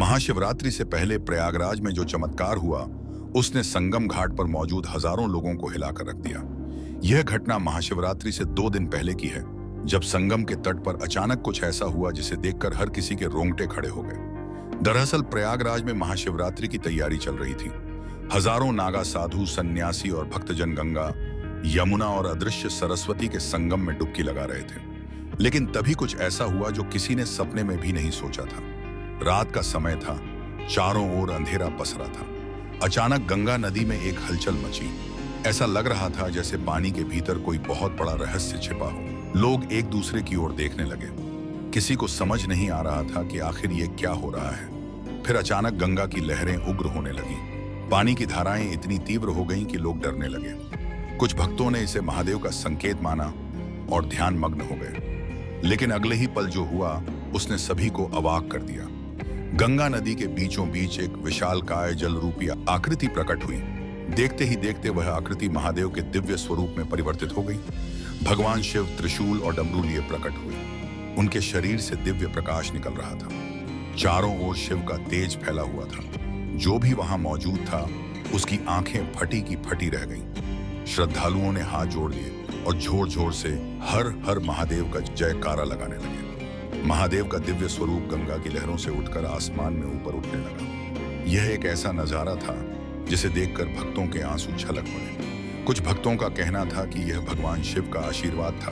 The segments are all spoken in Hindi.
महाशिवरात्रि से पहले प्रयागराज में जो चमत्कार हुआ, उसने संगम घाट पर मौजूद हजारों लोगों को हिलाकर रख दिया। यह घटना महाशिवरात्रि से 2 दिन पहले की है, जब संगम के तट पर अचानक कुछ ऐसा हुआ जिसे देखकर हर किसी के रोंगटे खड़े हो गए। दरअसल प्रयागराज में महाशिवरात्रि की तैयारी चल रही थी। हजारों नागा साधु, सन्यासी और भक्तजन गंगा, यमुना और अदृश्य सरस्वती के संगम में डुबकी लगा रहे थे। लेकिन तभी कुछ ऐसा हुआ जो किसी ने सपने में भी नहीं सोचा था। रात का समय था, चारों ओर अंधेरा पसरा था। अचानक गंगा नदी में एक हलचल मची। ऐसा लग रहा था जैसे पानी के भीतर कोई बहुत बड़ा रहस्य छिपा हो। लोग एक दूसरे की ओर देखने लगे। किसी को समझ नहीं आ रहा था कि आखिर ये क्या हो रहा है। फिर अचानक गंगा की लहरें उग्र होने लगी। पानी की धाराएं इतनी तीव्र हो गईं कि लोग डरने लगे। कुछ भक्तों ने इसे महादेव का संकेत माना और ध्यान मग्न हो गए। लेकिन अगले ही पल जो हुआ, उसने सभी को अवाक कर दिया। गंगा नदी के बीचों बीच एक विशालकाय जल रूपी आकृति प्रकट हुई। देखते ही देखते वह आकृति महादेव के दिव्य स्वरूप में परिवर्तित हो गई। भगवान शिव त्रिशूल और डमरू लिए प्रकट हुए। उनके शरीर से दिव्य प्रकाश निकल रहा था। चारों ओर शिव का तेज फैला हुआ था। जो भी वहां मौजूद था, उसकी आंखें फटी की फटी रह गईं। श्रद्धालुओं ने हाथ जोड़ लिए और जोर जोर से हर हर महादेव का जयकारा लगाने लगे। महादेव का दिव्य स्वरूप गंगा की लहरों से उठकर आसमान में ऊपर उठने लगा। यह एक ऐसा नजारा था जिसे देखकर भक्तों के आंसू छलक पड़े। कुछ भक्तों का कहना था कि यह भगवान शिव का आशीर्वाद था,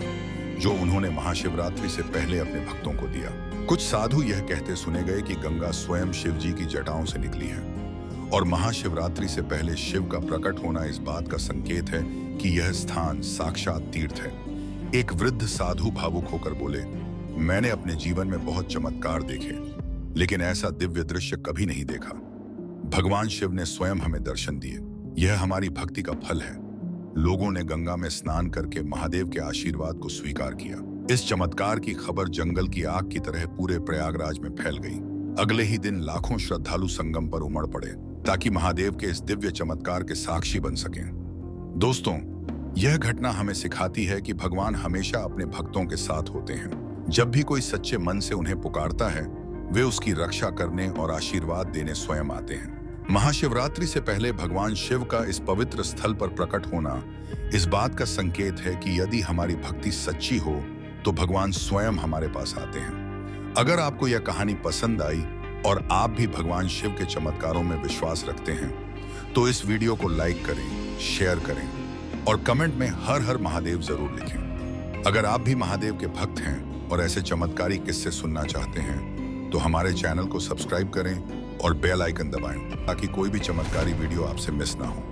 जो उन्होंने महाशिवरात्रि से पहले अपने भक्तों को दिया। कुछ साधु यह कहते सुने गए कि गंगा स्वयं शिव जी की जटाओं से निकली है और महाशिवरात्रि से पहले शिव का प्रकट होना इस बात का संकेत है कि यह स्थान साक्षात तीर्थ है। एक वृद्ध साधु भावुक होकर बोले, मैंने अपने जीवन में बहुत चमत्कार देखे, लेकिन ऐसा दिव्य दृश्य कभी नहीं देखा। भगवान शिव ने स्वयं हमें दर्शन दिए। यह हमारी भक्ति का फल है। लोगों ने गंगा में स्नान करके महादेव के आशीर्वाद को स्वीकार किया। इस चमत्कार की खबर जंगल की आग की तरह पूरे प्रयागराज में फैल गई। अगले ही दिन लाखों श्रद्धालु संगम पर उमड़ पड़े ताकि महादेव के इस दिव्य चमत्कार के साक्षी बन सकें। दोस्तों, यह घटना हमें सिखाती है कि भगवान हमेशा अपने भक्तों के साथ होते हैं। जब भी कोई सच्चे मन से उन्हें पुकारता है, वे उसकी रक्षा करने और आशीर्वाद देने स्वयं आते हैं। महाशिवरात्रि से पहले भगवान शिव का इस पवित्र स्थल पर प्रकट होना इस बात का संकेत है कि यदि हमारी भक्ति सच्ची हो तो भगवान स्वयं हमारे पास आते हैं। अगर आपको यह कहानी पसंद आई और आप भी भगवान शिव के चमत्कारों में विश्वास रखते हैं, तो इस वीडियो को लाइक करें, शेयर करें और कमेंट में हर हर महादेव जरूर लिखें। अगर आप भी महादेव के भक्त हैं और ऐसे चमत्कारी किस्से सुनना चाहते हैं, तो हमारे चैनल को सब्सक्राइब करें और बेल आइकन दबाएं ताकि कोई भी चमत्कारी वीडियो आपसे मिस ना हो।